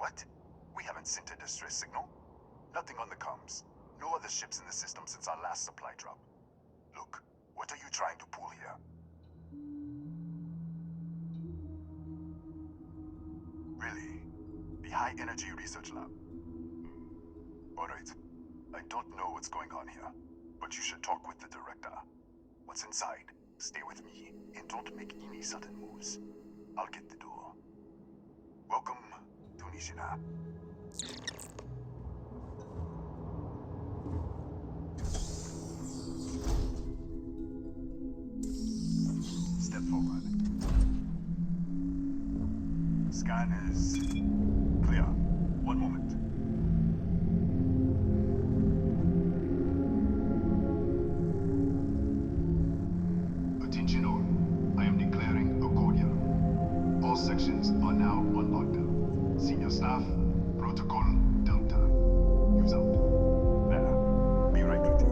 What? We haven't sent a distress signal? Nothing on the comms. No other ships in the system since our last supply drop. Look, what are you trying to pull here? Really? The High Energy Research Lab? Alright. I don't know what's going on here, but you should talk with the director. What's inside? Stay with me, and don't make any sudden moves. I'll get the door. Welcome to Nishina. Step forward. Scan is clear. One moment. Attention all. I am declaring Accordia. All sections are now on lockdown. Senior staff, Protocol Delta. Use out. There. Be right with you.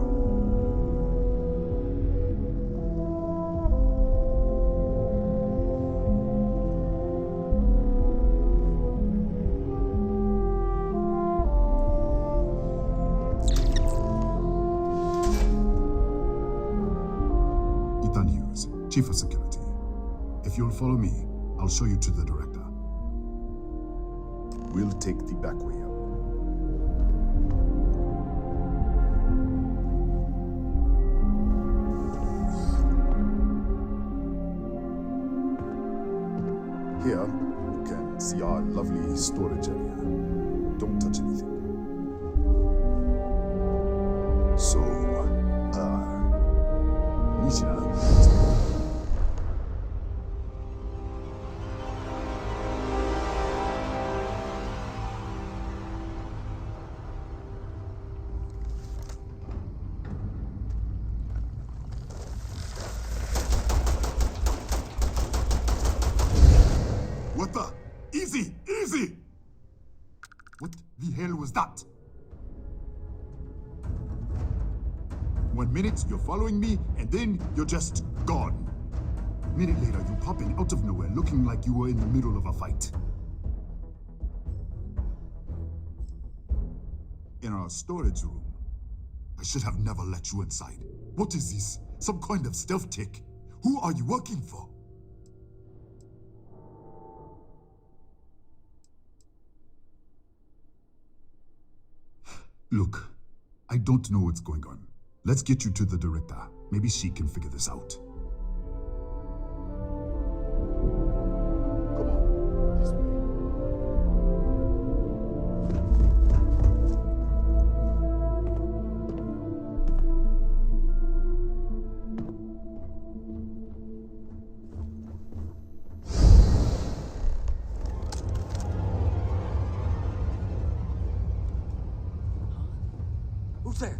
Chief of Security. If you'll follow me, I'll show you to the director. We'll take the back way up. Here, you can see our lovely storage area. Don't touch anything. So, Nishina. What the? Easy! Easy! What the hell was that? 1 minute, you're following me, and then you're just gone. A minute later, you pop in out of nowhere, looking like you were in the middle of a fight. In our storage room. I should have never let you inside. What is this? Some kind of stealth tick? Who are you working for? Look, I don't know what's going on. Let's get you to the director. Maybe she can figure this out. Come on, this way. Who's there?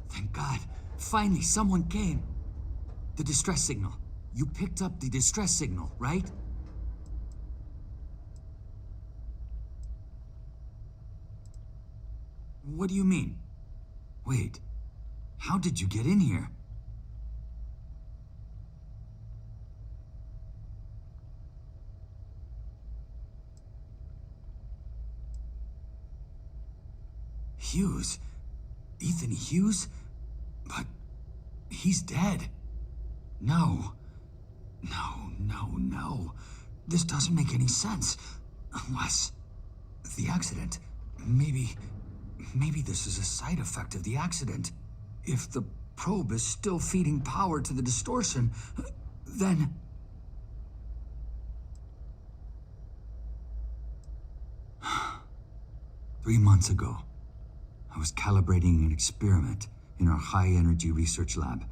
Thank God. Finally, someone came. The distress signal. You picked up the distress signal, right? What do you mean? Wait, how did you get in here? Hughes? Ethan Hughes? But he's dead. No. No. This doesn't make any sense. Unless the accident. Maybe this is a side effect of the accident. If the probe is still feeding power to the distortion, then... 3 months ago, I was calibrating an experiment in our high-energy research lab.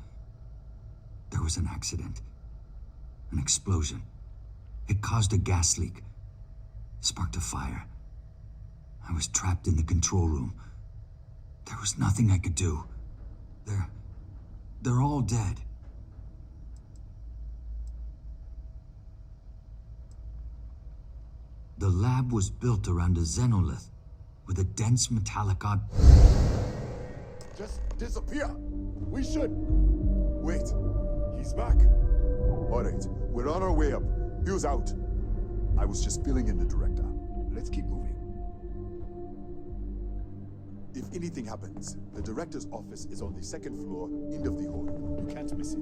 There was an accident. An explosion. It caused a gas leak. Sparked a fire. I was trapped in the control room. There was nothing I could do. They're all dead. The lab was built around a xenolith with a dense metallic Just disappear. We should. Wait, he's back. All right, We're on our way up. Hugh's out. I was just filling in the director. Let's keep moving. If anything happens, the director's office is on the second floor, end of the hall. You can't miss it.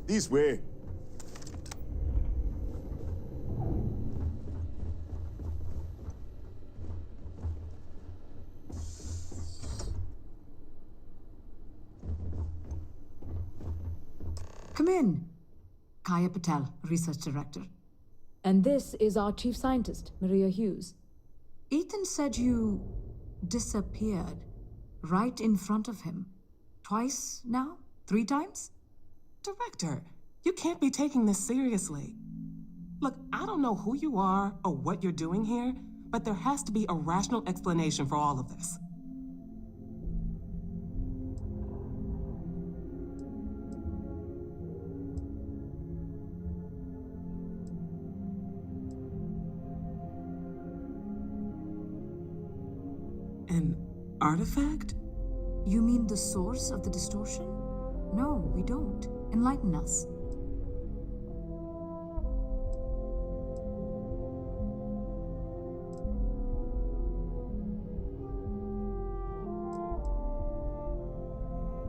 This way. Come in. Kaya Patel, Research Director. And this is our chief scientist, Maria Hughes. Ethan said you disappeared right in front of him. Twice now? 3 times? Director, you can't be taking this seriously. Look, I don't know who you are or what you're doing here, but there has to be a rational explanation for all of this. An artifact? You mean the source of the distortion? No, we don't. Enlighten us.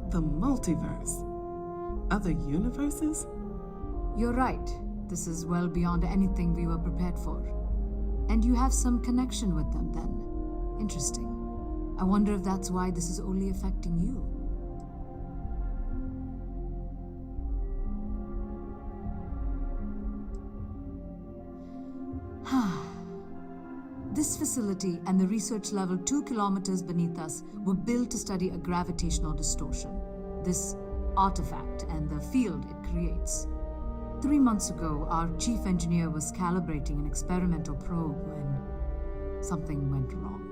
The multiverse? Other universes? You're right. This is well beyond anything we were prepared for. And you have some connection with them then. Interesting. I wonder if that's why this is only affecting you. This facility and the research level 2 kilometers beneath us were built to study a gravitational distortion, this artifact and the field it creates. 3 months ago, our chief engineer was calibrating an experimental probe when something went wrong.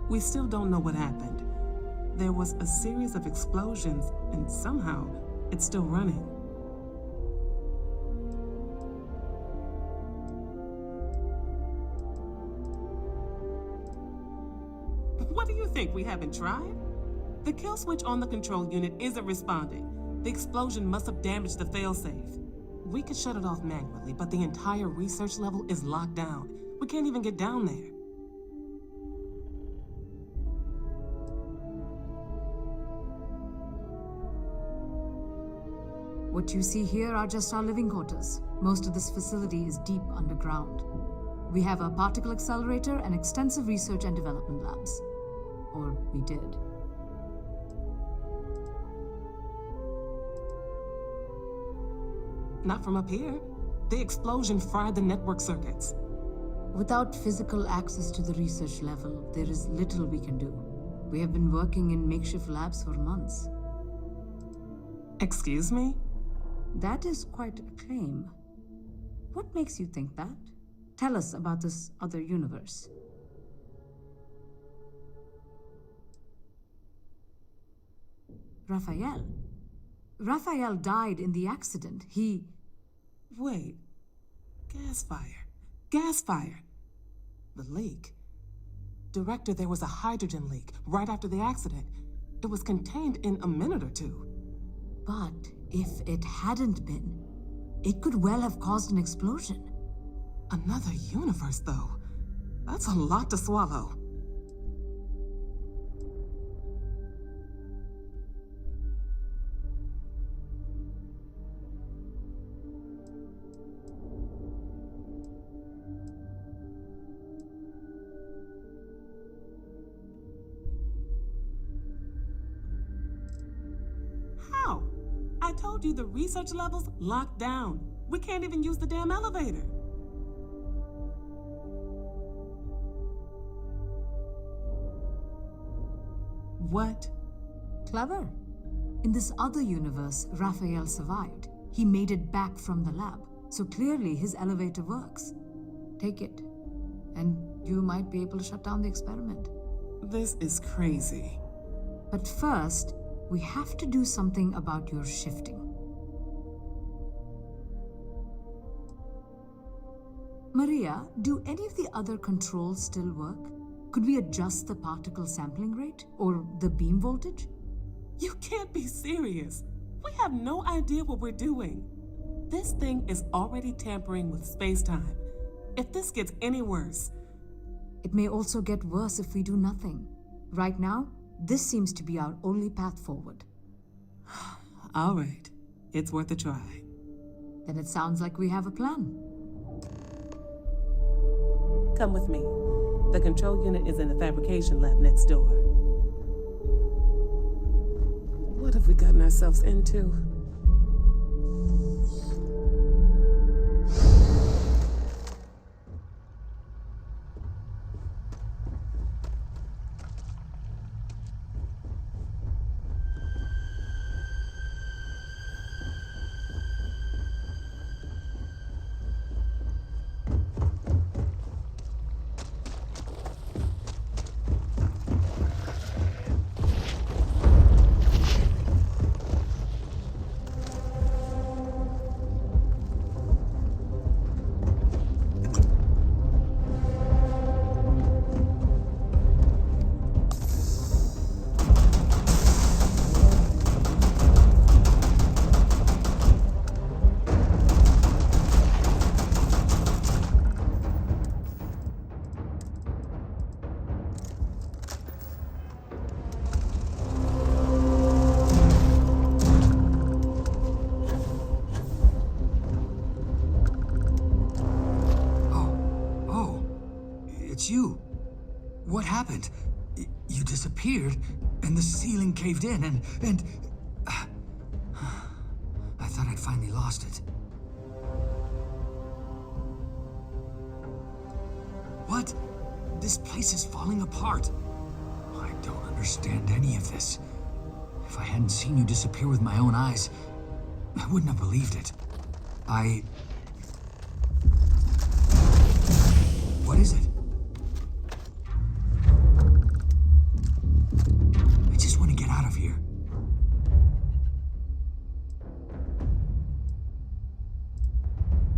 We still don't know what happened. There was a series of explosions, and somehow it's still running. What do you think? We haven't tried? The kill switch on the control unit isn't responding. The explosion must have damaged the failsafe. We could shut it off manually, but the entire research level is locked down. We can't even get down there. What you see here are just our living quarters. Most of this facility is deep underground. We have a particle accelerator and extensive research and development labs. Or we did. Not from up here. The explosion fried the network circuits. Without physical access to the research level, there is little we can do. We have been working in makeshift labs for months. Excuse me? That is quite a claim. What makes you think that? Tell us about this other universe. Raphael. Raphael died in the accident. He... Wait. Gas fire. Gas fire. The leak. Director, there was a hydrogen leak right after the accident. It was contained in a minute or two. But if it hadn't been, it could well have caused an explosion. Another universe, though. That's a lot to swallow. told you the research level's locked down. We can't even use the damn elevator. What? Clever. In this other universe, Raphael survived. He made it back from the lab, so clearly his elevator works. Take it, and you might be able to shut down the experiment. This is crazy. But first, we have to do something about your shifting. Maria, do any of the other controls still work? Could we adjust the particle sampling rate or the beam voltage? You can't be serious. We have no idea what we're doing. This thing is already tampering with space-time. If this gets any worse... It may also get worse if we do nothing. Right now, this seems to be our only path forward. All right. It's worth a try. Then it sounds like we have a plan. Come with me. The control unit is in the fabrication lab next door. What have we gotten ourselves into? It's you. What happened? You disappeared, and the ceiling caved in, and... I thought I'd finally lost it. What? This place is falling apart. I don't understand any of this. If I hadn't seen you disappear with my own eyes, I wouldn't have believed it. What is it? I just want to get out of here.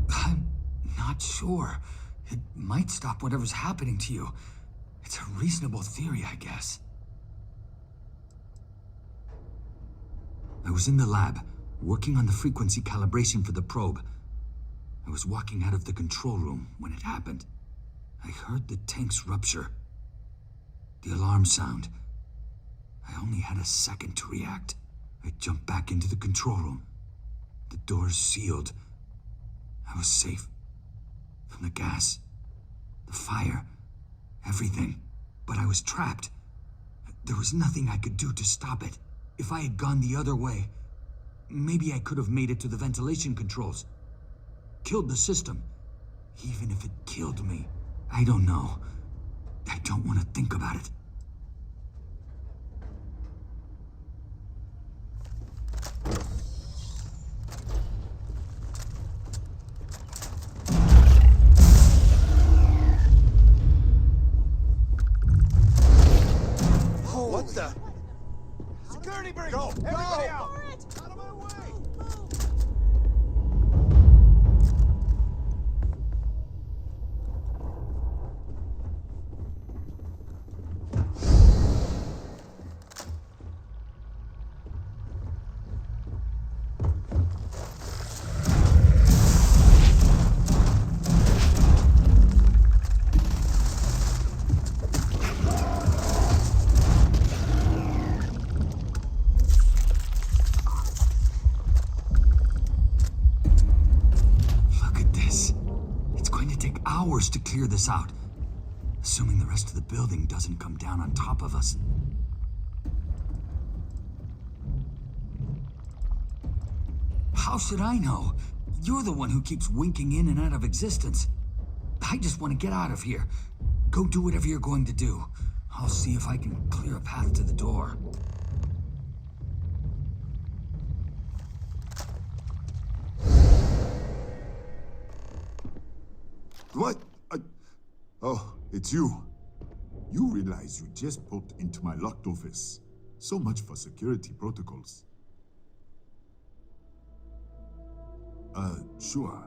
I'm not sure. It might stop whatever's happening to you. It's a reasonable theory, I guess. I was in the lab, working on the frequency calibration for the probe. I was walking out of the control room when it happened. I heard the tanks rupture. The alarm sound. I only had a second to react. I jumped back into the control room. The doors sealed. I was safe. From the gas, the fire, everything. But I was trapped. There was nothing I could do to stop it. If I had gone the other way, maybe I could have made it to the ventilation controls. Killed the system. Even if it killed me, I don't know. I don't want to think about it. What the? Security breach! Go! Everybody out! Out of my way! Hours to clear this out, assuming the rest of the building doesn't come down on top of us. How should I know? You're the one who keeps winking in and out of existence. I just want to get out of here. Go do whatever you're going to do. I'll see if I can clear a path to the door. What? Oh, it's you. You realize you just poked into my locked office. So much for security protocols. Sure.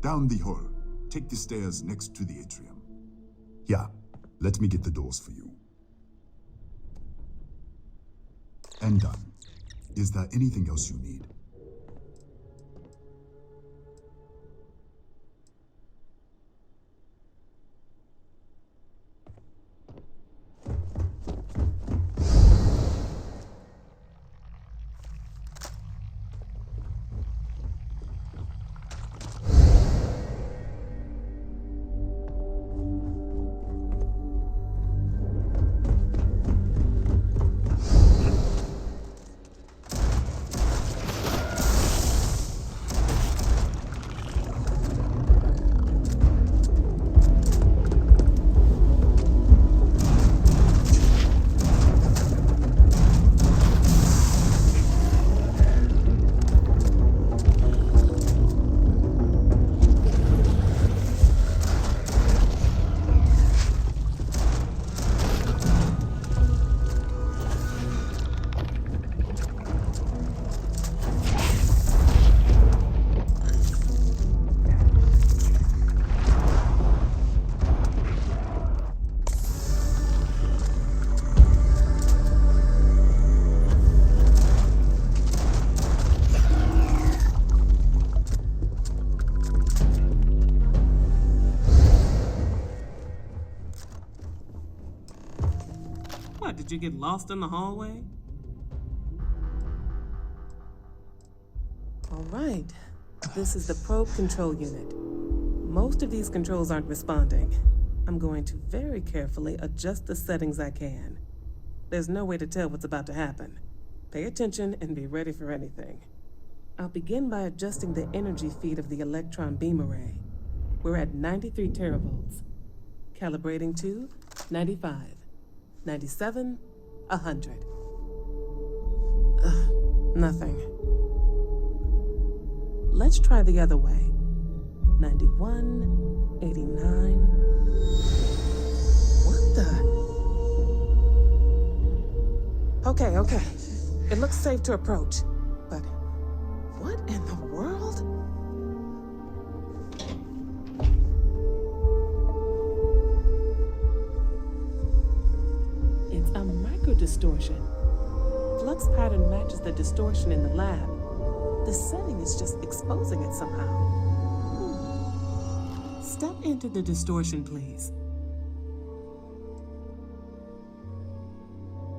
Down the hall. Take the stairs next to the atrium. Yeah, let me get the doors for you. And done. Is there anything else you need? What, did you get lost in the hallway? All right. This is the probe control unit. Most of these controls aren't responding. I'm going to very carefully adjust the settings I can. There's no way to tell what's about to happen. Pay attention and be ready for anything. I'll begin by adjusting the energy feed of the electron beam array. We're at 93 teravolts. Calibrating to 95, 97, 100. Nothing. Let's try the other way. 91, 89. What the? Okay. It looks safe to approach. But what in the world? It's a microdistortion. Flux pattern matches the distortion in the lab. The setting is just exposing it somehow. Step into the distortion, please.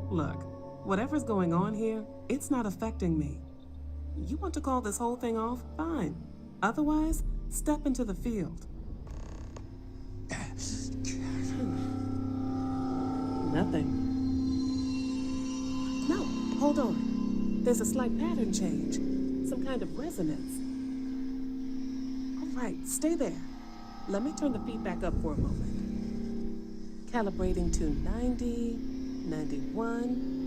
Look, whatever's going on here, it's not affecting me. You want to call this whole thing off? Fine. Otherwise, step into the field. Nothing. No, hold on. There's a slight pattern change. Some kind of resonance. All right, stay there. Let me turn the feedback up for a moment. Calibrating to 90, 91.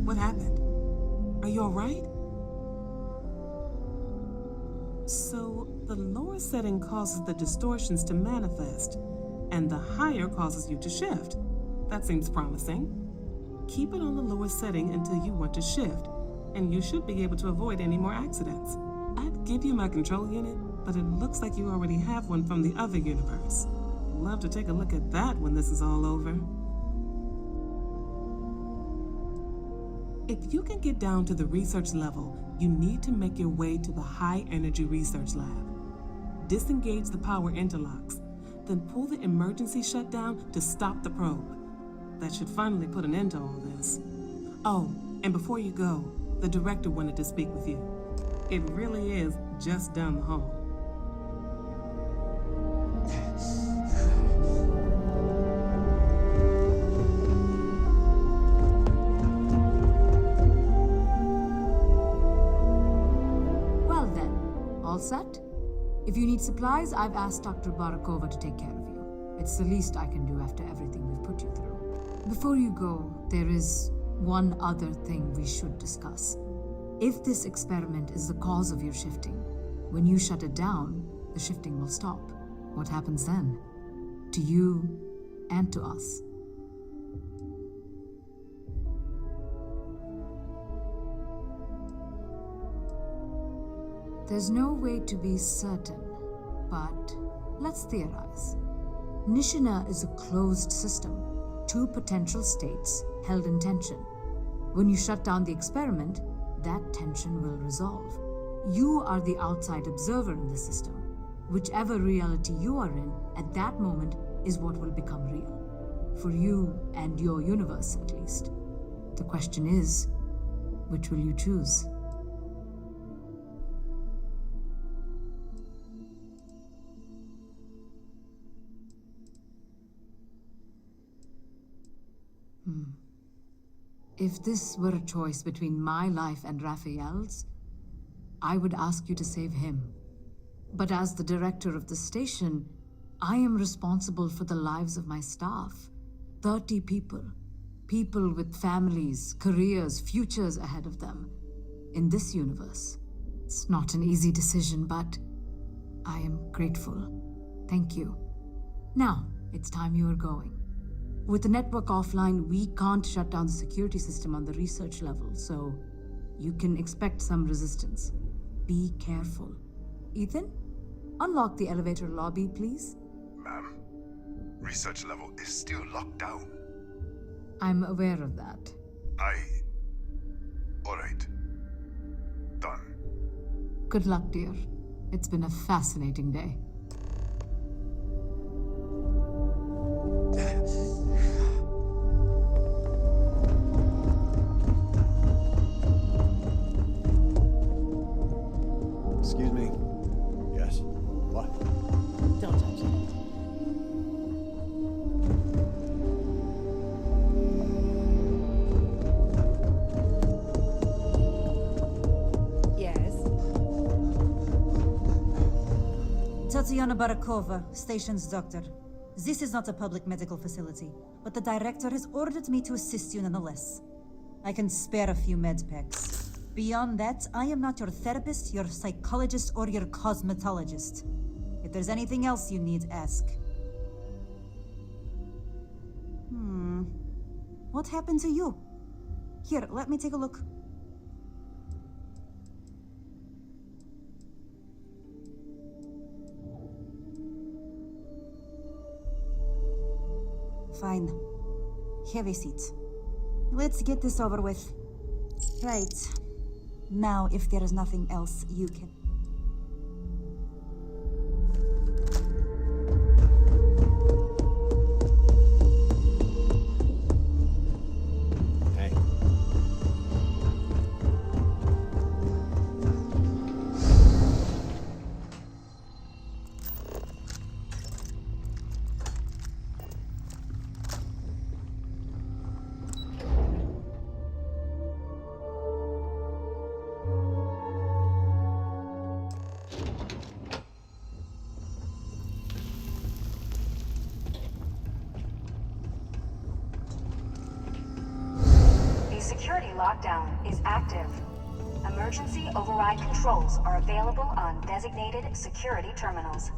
What happened? Are you all right? So, the lower setting causes the distortions to manifest, and the higher causes you to shift. That seems promising. Keep it on the lower setting until you want to shift, and you should be able to avoid any more accidents. I'd give you my control unit, but it looks like you already have one from the other universe. Love to take a look at that when this is all over. If you can get down to the research level, you need to make your way to the high energy research lab. Disengage the power interlocks. then pull the emergency shutdown to stop the probe. That should finally put an end to all this. Oh, and before you go, the director wanted to speak with you. It really is just down the hall. Well then, all set? If you need supplies, I've asked Dr. Barakova to take care of you. It's the least I can do after everything we've put you through. Before you go, there is one other thing we should discuss. If this experiment is the cause of your shifting, when you shut it down, the shifting will stop. What happens then? To you and to us. There's no way to be certain, but let's theorize. Nishina is a closed system, two potential states held in tension. When you shut down the experiment, that tension will resolve. You are the outside observer in the system. Whichever reality you are in at that moment is what will become real. For you and your universe, at least. The question is, which will you choose? If this were a choice between my life and Raphael's, I would ask you to save him. But as the director of the station, I am responsible for the lives of my staff. 30 people. People with families, careers, futures ahead of them. In this universe. It's not an easy decision, but I am grateful. Thank you. Now, it's time you are going. With the network offline, we can't shut down the security system on the research level, so you can expect some resistance. Be careful. Ethan, unlock the elevator lobby, please. Ma'am, research level is still locked down. I'm aware of that. Alright. Done. Good luck, dear. It's been a fascinating day. Excuse me. Yes. What? Don't touch it. Yes. Tatiana Barakova, station's doctor. This is not a public medical facility, but the director has ordered me to assist you nonetheless. I can spare a few med packs. Beyond that, I am not your therapist, your psychologist, or your cosmetologist. If there's anything else you need, ask. What happened to you? Here, let me take a look. Fine. Have a seat. Let's get this over with. Right. Now, if there is nothing else, you can... Hey. The security lockdown is active. Emergency override controls are available on designated security terminals.